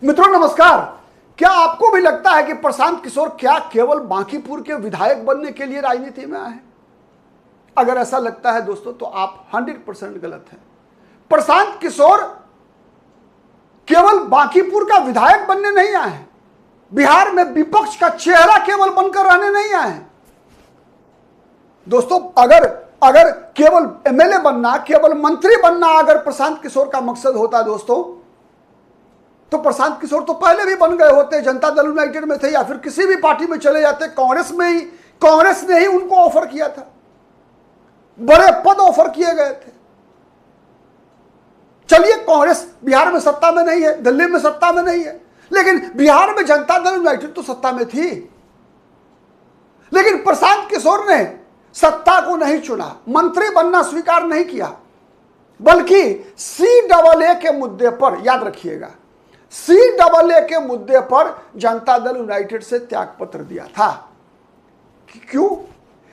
मित्रों नमस्कार। क्या आपको भी लगता है कि प्रशांत किशोर क्या केवल बांकीपुर के विधायक बनने के लिए राजनीति में आए हैं? अगर ऐसा लगता है दोस्तों तो आप 100% गलत हैं। प्रशांत किशोर केवल बांकीपुर का विधायक बनने नहीं आए हैं, बिहार में विपक्ष का चेहरा केवल बनकर रहने नहीं आए हैं दोस्तों। अगर केवल एमएलए बनना, केवल मंत्री बनना अगर प्रशांत किशोर का मकसद होता दोस्तों, तो प्रशांत किशोर तो पहले भी बन गए होते, जनता दल यूनाइटेड में थे या फिर किसी भी पार्टी में चले जाते। कांग्रेस ने ही उनको ऑफर किया था, बड़े पद ऑफर किए गए थे। चलिए कांग्रेस बिहार में सत्ता में नहीं है, दिल्ली में सत्ता में नहीं है, लेकिन बिहार में जनता दल यूनाइटेड तो सत्ता में थी। लेकिन प्रशांत किशोर ने सत्ता को नहीं चुना, मंत्री बनना स्वीकार नहीं किया, बल्कि CAA के मुद्दे पर, याद रखिएगा, CAA के मुद्दे पर जनता दल यूनाइटेड से त्यागपत्र दिया था। क्यों?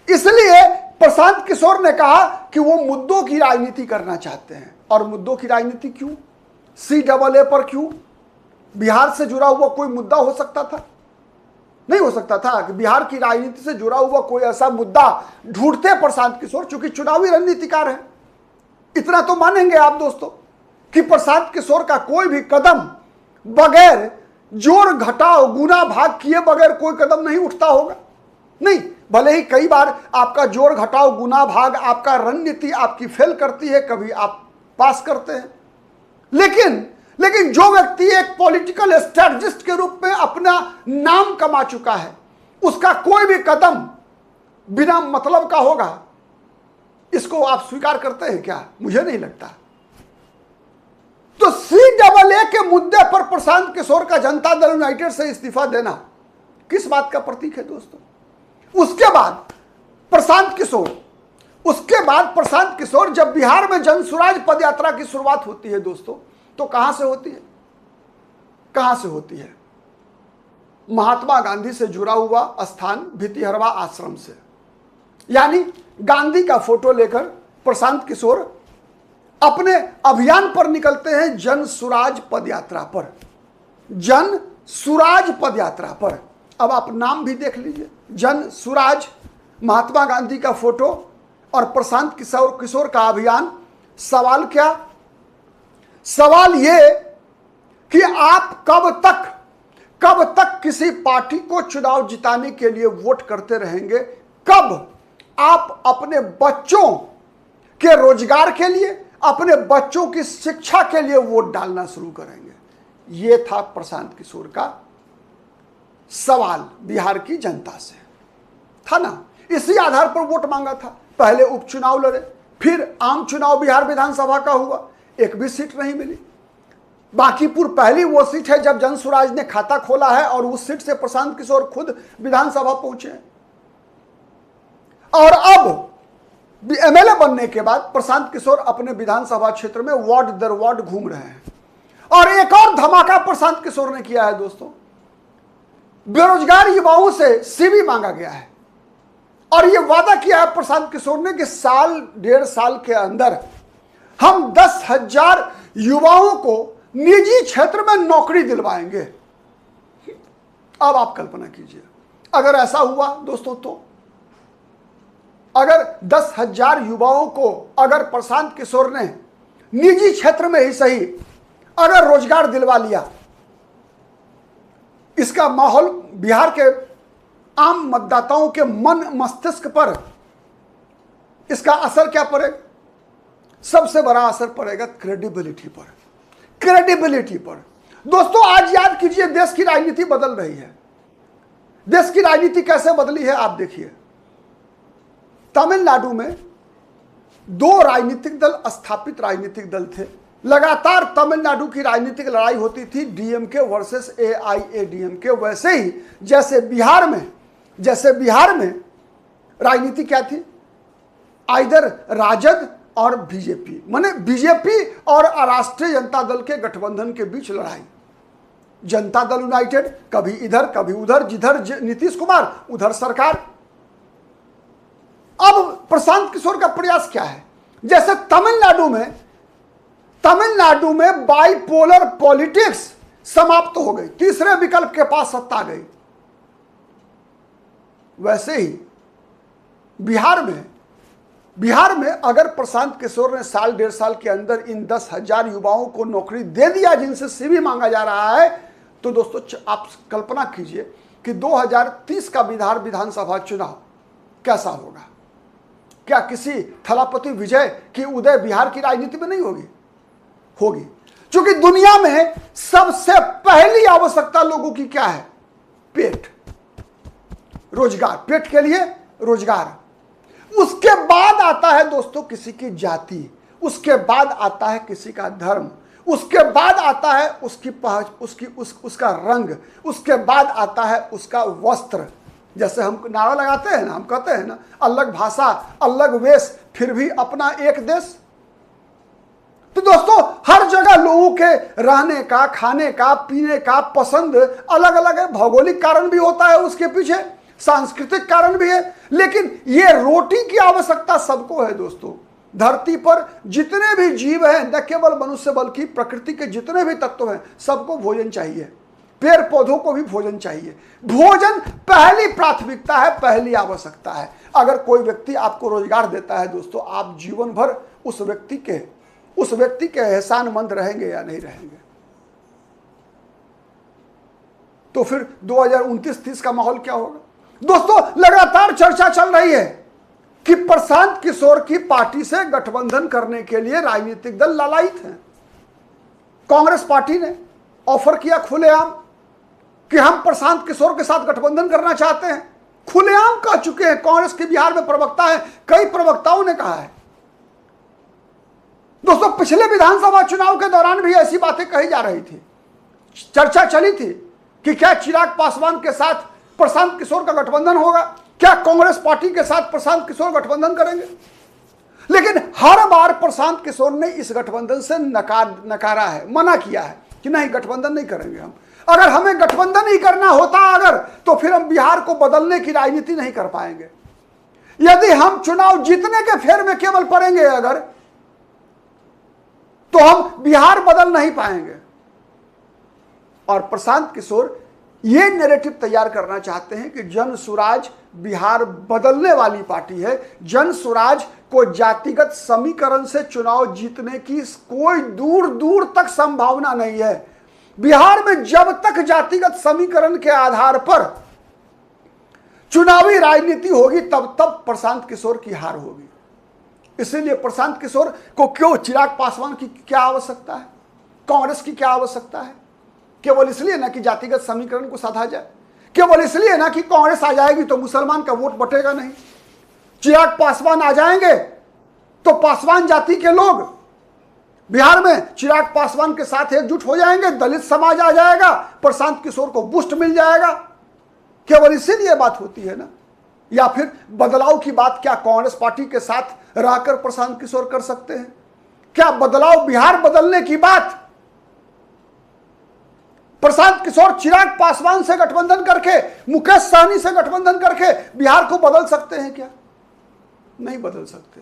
इसलिए प्रशांत किशोर ने कहा कि वो मुद्दों की राजनीति करना चाहते हैं। और मुद्दों की राजनीति क्यों? CAA पर क्यों? बिहार से जुड़ा हुआ कोई मुद्दा हो सकता था? नहीं हो सकता था कि बिहार की राजनीति से जुड़ा हुआ कोई ऐसा मुद्दा ढूंढते प्रशांत किशोर, चूंकि चुनावी रणनीतिकार है। इतना तो मानेंगे आप दोस्तों कि प्रशांत किशोर का कोई भी कदम बगैर जोड़ घटाव गुना भाग किए बगैर कोई कदम नहीं उठता होगा। नहीं, भले ही कई बार आपका जोड़ घटाव गुना भाग, आपका रणनीति आपकी फेल करती है, कभी आप पास करते हैं, लेकिन जो व्यक्ति एक पॉलिटिकल स्ट्रेटजिस्ट के रूप में अपना नाम कमा चुका है, उसका कोई भी कदम बिना मतलब का होगा। इसको आप स्वीकार करते हैं क्या? मुझे नहीं लगता। तो CAA के मुद्दे पर प्रशांत किशोर का जनता दल यूनाइटेड से इस्तीफा देना किस बात का प्रतीक है दोस्तों? उसके बाद प्रशांत किशोर जब बिहार में जनसुराज पदयात्रा की शुरुआत होती है दोस्तों, तो कहां से होती है? महात्मा गांधी से जुड़ा हुआ स्थान भितिहरवा आश्रम से। यानी गांधी का फोटो लेकर प्रशांत किशोर अपने अभियान पर निकलते हैं जनसुराज पदयात्रा पर। अब आप नाम भी देख लीजिए, जनसुराज, महात्मा गांधी का फोटो और प्रशांत किशोर का अभियान। सवाल क्या? सवाल यह कि आप कब तक किसी पार्टी को चुनाव जिताने के लिए वोट करते रहेंगे? कब आप अपने बच्चों के रोजगार के लिए, अपने बच्चों की शिक्षा के लिए वोट डालना शुरू करेंगे? यह था प्रशांत किशोर का सवाल बिहार की जनता से, था ना। इसी आधार पर वोट मांगा था। पहले उपचुनाव लड़े, फिर आम चुनाव बिहार विधानसभा का हुआ, एक भी सीट नहीं मिली। बांकीपुर पहली वो सीट है जब जनसुराज ने खाता खोला है, और उस सीट से प्रशांत किशोर खुद विधानसभा पहुंचे। और अब एमएलए बनने के बाद प्रशांत किशोर अपने विधानसभा क्षेत्र में वार्ड दर वार्ड घूम रहे हैं। और एक और धमाका प्रशांत किशोर ने किया है दोस्तों, बेरोजगार युवाओं से CV मांगा गया है, और यह वादा किया है प्रशांत किशोर ने कि साल डेढ़ साल के अंदर हम 10,000 युवाओं को निजी क्षेत्र में नौकरी दिलवाएंगे। अब आप कल्पना कीजिए, अगर ऐसा हुआ दोस्तों, तो अगर 10,000 युवाओं को अगर प्रशांत किशोर ने निजी क्षेत्र में ही सही अगर रोजगार दिलवा लिया, इसका माहौल बिहार के आम मतदाताओं के मन मस्तिष्क पर, इसका असर क्या पड़ेगा? सबसे बड़ा असर पड़ेगा क्रेडिबिलिटी पर। दोस्तों आज याद कीजिए, देश की राजनीति बदल रही है। देश की राजनीति कैसे बदली है आप देखिए। तमिलनाडु में 2 राजनीतिक दल, स्थापित राजनीतिक दल थे। लगातार तमिलनाडु की राजनीतिक लड़ाई होती थी, DMK वर्सेस AIADMK। वैसे ही जैसे बिहार में राजनीति क्या थी? आइदर राजद और बीजेपी, माने बीजेपी और राष्ट्रीय जनता दल के गठबंधन के बीच लड़ाई। जनता दल यूनाइटेड कभी इधर कभी उधर, जिधर नीतीश कुमार उधर सरकार। अब प्रशांत किशोर का प्रयास क्या है? जैसे तमिलनाडु में बाइपोलर पॉलिटिक्स समाप्त हो गई, तीसरे विकल्प के पास सत्ता गई। वैसे ही बिहार में अगर प्रशांत किशोर ने साल 1.5 साल के अंदर इन 10,000 युवाओं को नौकरी दे दिया जिनसे सीवी मांगा जा रहा है, तो दोस्तों आप कल्पना कीजिए कि 2030 का बिहार विधानसभा चुनाव कैसा होगा। क्या किसी थलापति विजय की उदय बिहार की राजनीति में नहीं होगी। क्योंकि दुनिया में सबसे पहली आवश्यकता लोगों की क्या है? पेट, रोजगार, पेट के लिए रोजगार। उसके बाद आता है दोस्तों किसी की जाति, उसके बाद आता है किसी का धर्म, उसके बाद आता है उसका रंग, उसके बाद आता है उसका वस्त्र। जैसे हम नारा लगाते हैं ना, हम कहते हैं ना, अलग भाषा अलग वेश फिर भी अपना एक देश। तो दोस्तों हर जगह लोगों के रहने का, खाने का, पीने का पसंद अलग अलग है। भौगोलिक कारण भी होता है उसके पीछे, सांस्कृतिक कारण भी है, लेकिन ये रोटी की आवश्यकता सबको है दोस्तों। धरती पर जितने भी जीव हैं, न केवल मनुष्य बल्कि प्रकृति के जितने भी तत्व हैं, सबको भोजन चाहिए। पेड़ पौधों को भी भोजन चाहिए। भोजन पहली प्राथमिकता है, पहली आवश्यकता है। अगर कोई व्यक्ति आपको रोजगार देता है दोस्तों, आप जीवन भर उस व्यक्ति के एहसानमंद रहेंगे या नहीं रहेंगे? तो फिर 2029-30 का माहौल क्या होगा? दोस्तों लगातार चर्चा चल रही है कि प्रशांत किशोर की पार्टी से गठबंधन करने के लिए राजनीतिक दल लालायित हैं। कांग्रेस पार्टी ने ऑफर किया खुलेआम कि हम प्रशांत किशोर के साथ गठबंधन करना चाहते हैं। खुलेआम कह चुके हैं। कांग्रेस के बिहार में प्रवक्ता है, कई प्रवक्ताओं ने कहा है। दोस्तों पिछले विधानसभा चुनाव के दौरान भी ऐसी बातें कही जा रही थी, चर्चा चली थी कि क्या चिराग पासवान के साथ प्रशांत किशोर का गठबंधन होगा, क्या कांग्रेस पार्टी के साथ प्रशांत किशोर गठबंधन करेंगे। लेकिन हर बार प्रशांत किशोर ने इस गठबंधन से नकारा है, मना किया है कि नहीं, गठबंधन नहीं करेंगे हम। अगर हमें गठबंधन ही करना होता तो फिर हम बिहार को बदलने की राजनीति नहीं कर पाएंगे। यदि हम चुनाव जीतने के फेर में केवल पड़ेंगे तो हम बिहार बदल नहीं पाएंगे। और प्रशांत किशोर ये नैरेटिव तैयार करना चाहते हैं कि जन सुराज बिहार बदलने वाली पार्टी है। जन सुराज को जातिगत समीकरण से चुनाव जीतने की कोई दूर दूर तक संभावना नहीं है। बिहार में जब तक जातिगत समीकरण के आधार पर चुनावी राजनीति होगी तब तक प्रशांत किशोर की हार होगी। इसीलिए प्रशांत किशोर को क्यों चिराग पासवान की क्या आवश्यकता है, कांग्रेस की क्या आवश्यकता है? केवल इसलिए ना कि जातिगत समीकरण को साधा जाए, केवल इसलिए ना कि कांग्रेस आ जाएगी तो मुसलमान का वोट बटेगा नहीं। चिराग पासवान आ जाएंगे तो पासवान जाति के लोग बिहार में चिराग पासवान के साथ एकजुट हो जाएंगे, दलित समाज आ जाएगा, प्रशांत किशोर को बूस्ट मिल जाएगा। केवल इसीलिए बात होती है ना। या फिर बदलाव की बात क्या कांग्रेस पार्टी के साथ रहकर प्रशांत किशोर कर सकते हैं? क्या बदलाव, बिहार बदलने की बात प्रशांत किशोर चिराग पासवान से गठबंधन करके, मुकेश सहनी से गठबंधन करके बिहार को बदल सकते हैं क्या? नहीं बदल सकते।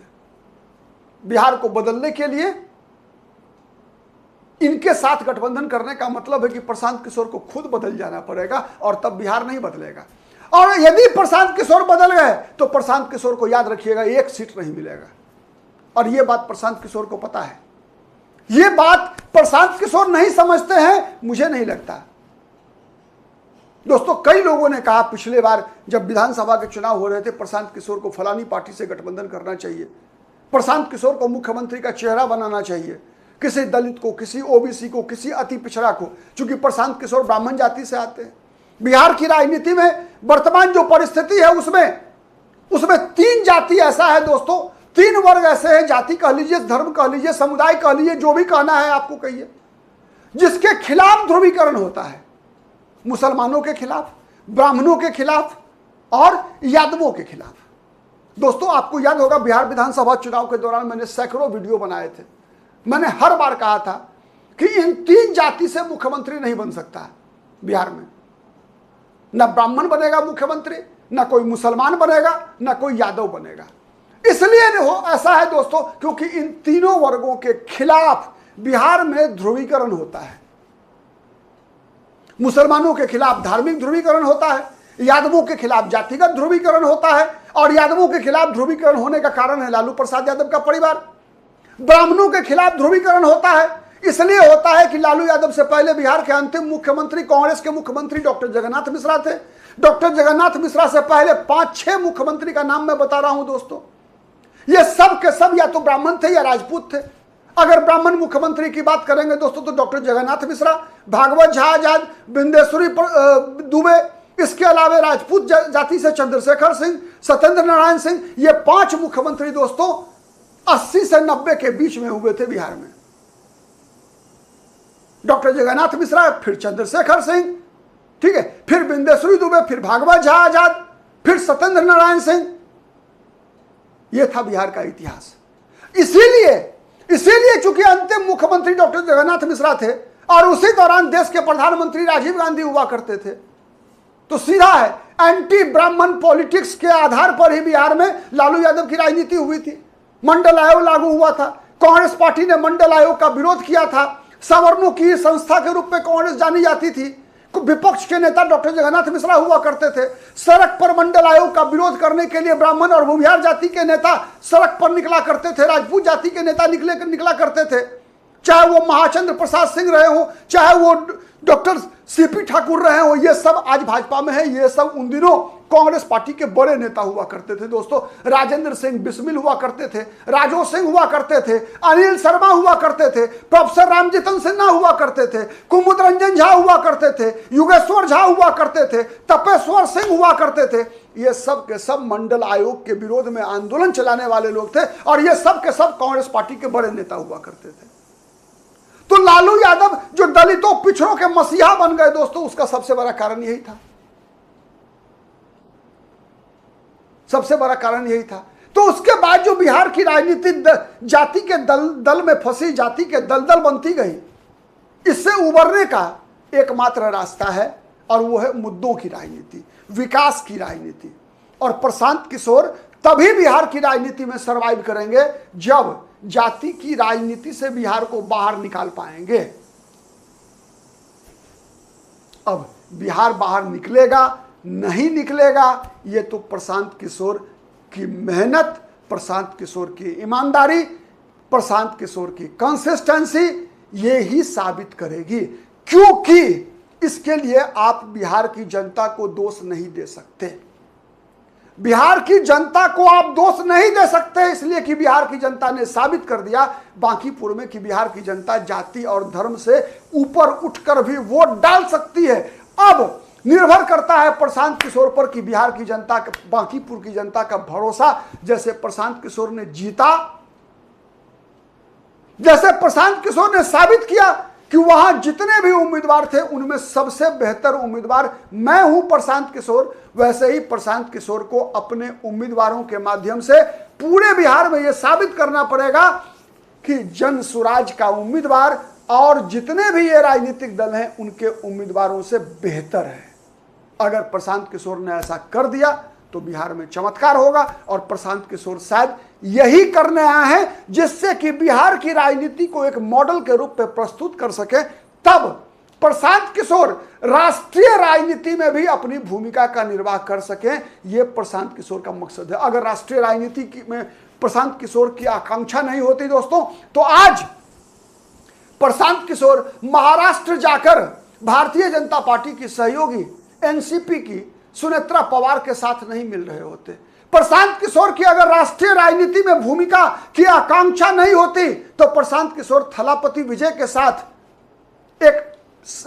बिहार को बदलने के लिए इनके साथ गठबंधन करने का मतलब है कि प्रशांत किशोर को खुद बदल जाना पड़ेगा और तब बिहार नहीं बदलेगा। और यदि प्रशांत किशोर बदल गए तो प्रशांत किशोर को याद रखिएगा, एक सीट नहीं मिलेगा। और यह बात प्रशांत किशोर को पता है। यह बात प्रशांत किशोर नहीं समझते हैं, मुझे नहीं लगता। दोस्तों कई लोगों ने कहा पिछले बार जब विधानसभा के चुनाव हो रहे थे, प्रशांत किशोर को फलानी पार्टी से गठबंधन करना चाहिए, प्रशांत किशोर को मुख्यमंत्री का चेहरा बनाना चाहिए, किसी दलित को, किसी ओबीसी को, किसी अति पिछड़ा को। चूंकि प्रशांत किशोर ब्राह्मण जाति से आते हैं। बिहार की राजनीति में वर्तमान जो परिस्थिति है उसमें 3 जाति ऐसा है दोस्तों, 3 वर्ग ऐसे हैं, जाति कह लीजिए, धर्म कह लीजिए, समुदाय कह लीजिए, जो भी कहना है आपको कहिए, जिसके खिलाफ ध्रुवीकरण होता है। मुसलमानों के खिलाफ, ब्राह्मणों के खिलाफ और यादवों के खिलाफ। दोस्तों आपको याद होगा बिहार विधानसभा चुनाव के दौरान मैंने सैकड़ों वीडियो बनाए थे। मैंने हर बार कहा था कि इन 3 जाति से मुख्यमंत्री नहीं बन सकता है बिहार में। ना ब्राह्मण बनेगा मुख्यमंत्री, ना कोई मुसलमान बनेगा, ना कोई यादव बनेगा। इसलिए ऐसा है दोस्तों क्योंकि इन तीनों वर्गों के खिलाफ बिहार में ध्रुवीकरण होता है। मुसलमानों के खिलाफ धार्मिक ध्रुवीकरण होता है, यादवों के खिलाफ जातिगत ध्रुवीकरण होता है, और यादवों के खिलाफ ध्रुवीकरण होने का कारण है लालू प्रसाद यादव का परिवार। ब्राह्मणों के खिलाफ ध्रुवीकरण होता है, इसलिए होता है कि लालू यादव से पहले बिहार के अंतिम मुख्यमंत्री कांग्रेस के मुख्यमंत्री डॉक्टर जगन्नाथ मिश्रा थे। डॉक्टर जगन्नाथ मिश्रा से पहले 5-6 मुख्यमंत्री का नाम मैं बता रहा हूं दोस्तों। ये सब के सब या तो ब्राह्मण थे या राजपूत थे। अगर ब्राह्मण मुख्यमंत्री की बात करेंगे दोस्तों तो डॉक्टर जगन्नाथ मिश्रा, भागवत झा आजाद, बिंदेश्वरी दुबे, इसके अलावा राजपूत जाति से चंद्रशेखर सिंह, सत्येंद्र नारायण सिंह, ये 5 मुख्यमंत्री दोस्तों 80 से 90 के बीच में हुए थे बिहार में। डॉक्टर जगन्नाथ मिश्रा, फिर चंद्रशेखर सिंह, ठीक है, फिर बिंदेश्वरी दुबे, फिर भागवत झा आजाद, फिर सत्येंद्र नारायण सिंह। यह था बिहार का इतिहास। इसीलिए चूंकि अंतिम मुख्यमंत्री डॉक्टर जगन्नाथ मिश्रा थे और उसी दौरान देश के प्रधानमंत्री राजीव गांधी हुआ करते थे, तो सीधा है एंटी ब्राह्मण पॉलिटिक्स के आधार पर ही बिहार में लालू यादव की राजनीति हुई थी। मंडल आयोग लागू हुआ था, कांग्रेस पार्टी ने मंडल आयोग का विरोध किया था। सवर्णों की संस्था के रूप में कांग्रेस जानी जाती थी। विपक्ष के नेता डॉक्टर जगन्नाथ मिश्रा हुआ करते थे। सड़क पर मंडल आयोग का विरोध करने के लिए ब्राह्मण और भूमिहार जाति के नेता सड़क पर निकला करते थे, राजपूत जाति के नेता निकला करते थे। चाहे वो महाचंद्र प्रसाद सिंह रहे हो, चाहे वो डॉक्टर सीपी ठाकुर रहे हो, ये सब आज भाजपा में है। ये सब उन दिनों कांग्रेस पार्टी के बड़े नेता हुआ करते थे दोस्तों। राजेंद्र सिंह बिस्मिल हुआ करते थे, राजो सिंह हुआ करते थे, अनिल शर्मा हुआ करते थे, प्रोफेसर रामजीतन सिन्हा हुआ करते थे, कुमुद रंजन झा हुआ करते थे, युगेश्वर झा हुआ करते थे, तपेश्वर सिंह हुआ करते थे। ये सब के सब मंडल आयोग के विरोध में आंदोलन चलाने वाले लोग थे और ये सब के सब कांग्रेस पार्टी के बड़े नेता हुआ करते थे। तो लालू यादव जो दलितों पिछड़ों के मसीहा बन गए दोस्तों, उसका सबसे बड़ा कारण यही था। सबसे बड़ा कारण यही था। तो उसके बाद जो बिहार की राजनीति जाति के दल में फंसी, जाति के दलदल बनती गई, इससे उबरने का एकमात्र रास्ता है और वो है मुद्दों की राजनीति, विकास की राजनीति। और प्रशांत किशोर तभी बिहार की राजनीति में सरवाइव करेंगे जब जाति की राजनीति से बिहार को बाहर निकाल पाएंगे। अब बिहार बाहर निकलेगा नहीं निकलेगा, ये तो प्रशांत किशोर की मेहनत, प्रशांत किशोर की ईमानदारी, प्रशांत किशोर की कंसिस्टेंसी ये ही साबित करेगी। क्योंकि इसके लिए आप बिहार की जनता को दोष नहीं दे सकते। बिहार की जनता को आप दोष नहीं दे सकते, इसलिए कि बिहार की जनता ने साबित कर दिया बांकीपुर में कि बिहार की जनता जाति और धर्म से ऊपर उठकर भी वोट डाल सकती है। अब निर्भर करता है प्रशांत किशोर पर कि बिहार की जनता, बांकीपुर की जनता का भरोसा जैसे प्रशांत किशोर ने जीता, जैसे प्रशांत किशोर ने साबित किया कि वहां जितने भी उम्मीदवार थे उनमें सबसे बेहतर उम्मीदवार मैं हूं प्रशांत किशोर, वैसे ही प्रशांत किशोर को अपने उम्मीदवारों के माध्यम से पूरे बिहार में यह साबित करना पड़ेगा कि जन स्वराज का उम्मीदवार और जितने भी ये राजनीतिक दल हैं उनके उम्मीदवारों से बेहतर है। अगर प्रशांत किशोर ने ऐसा कर दिया तो बिहार में चमत्कार होगा और प्रशांत किशोर शायद यही करने आए हैं जिससे कि बिहार की राजनीति को एक मॉडल के रूप में प्रस्तुत कर सके। तब प्रशांत किशोर राष्ट्रीय राजनीति में भी अपनी भूमिका का निर्वाह कर सके, ये प्रशांत किशोर का मकसद है। अगर राष्ट्रीय राजनीति में प्रशांत किशोर की आकांक्षा नहीं होती दोस्तों, तो आज प्रशांत किशोर महाराष्ट्र जाकर भारतीय जनता पार्टी की सहयोगी एनसीपी की सुनेत्रा पवार के साथ नहीं मिल रहे होते। प्रशांत किशोर की अगर राष्ट्रीय राजनीति में भूमिका की आकांक्षा नहीं होती तो प्रशांत किशोर थलापति विजय के साथ एक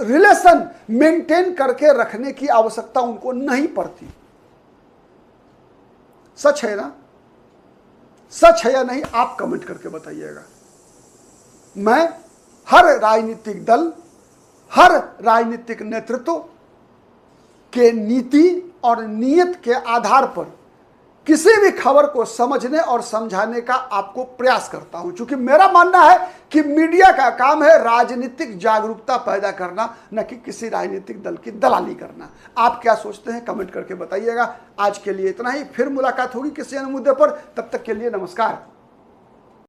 रिलेशन मेंटेन करके रखने की आवश्यकता उनको नहीं पड़ती। सच है ना? सच है या नहीं आप कमेंट करके बताइएगा। मैं हर राजनीतिक दल, हर राजनीतिक नेतृत्व के नीति और नियत के आधार पर किसी भी खबर को समझने और समझाने का आपको प्रयास करता हूं, क्योंकि मेरा मानना है कि मीडिया का काम है राजनीतिक जागरूकता पैदा करना, न कि किसी राजनीतिक दल की दलाली करना। आप क्या सोचते हैं कमेंट करके बताइएगा। आज के लिए इतना ही, फिर मुलाकात होगी किसी अन्य मुद्दे पर। तब तक के लिए नमस्कार।